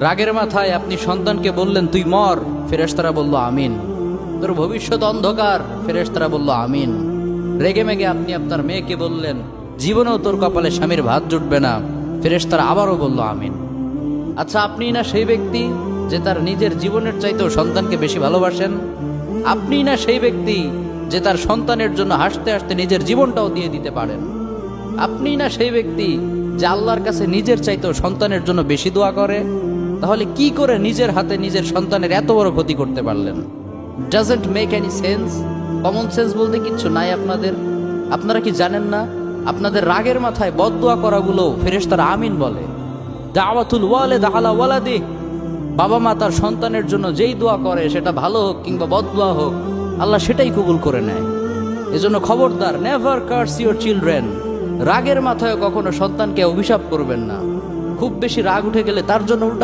রাগের মাথায় আপনি সন্তানকে বললেন তুই মর, ফেরেশতারা বলল আমিন। তোর ভবিষ্যৎ অন্ধকার, ফেরেশতারা বলল আমিন। রেগে মেগে আপনি আপনার মেয়েকে বললেন জীবনেও তোর কপালে স্বামীর ভাত জুটবে না, ফেরেশতারা আবারও বলল আমিন। আচ্ছা, আপনি না সেই ব্যক্তি যে তার নিজের জীবনের চাইতেও সন্তানকে বেশি ভালোবাসেন? আপনি না সেই ব্যক্তি যে তার সন্তানের জন্য হাসতে হাসতে নিজের জীবনটাও দিয়ে দিতে পারেন? আপনি না সেই ব্যক্তি যে আল্লাহর কাছে নিজের চাইতেও সন্তানের জন্য বেশি দোয়া করে? তাহলে কি করে নিজের হাতে নিজের সন্তানের এত বড় ক্ষতি করতে পারলেন? Doesn't make any sense. Common sense বলতে কিচ্ছু নাই আপনাদের। আপনারা কি জানেন না আপনাদের রাগের মাথায় বদদোয়া করাগুলো ফেরেশতারা আমিন বলে? দাওয়াতুল ওয়ালিদ আলা ওয়ালাদি, বাবা মা তার সন্তানের জন্য যেই দোয়া করে সেটা ভালো হোক কিংবা বদদোয়া হোক, আল্লাহ সেটাই কবুল করে নেয়। এজন্য খবরদার, নেভার কার্স ইউর চিলড্রেন। রাগের মাথায় কখনো সন্তানকে অভিশাপ করবেন না। খুব বেশি রাগ উঠে গেলে তার জন্য উল্টা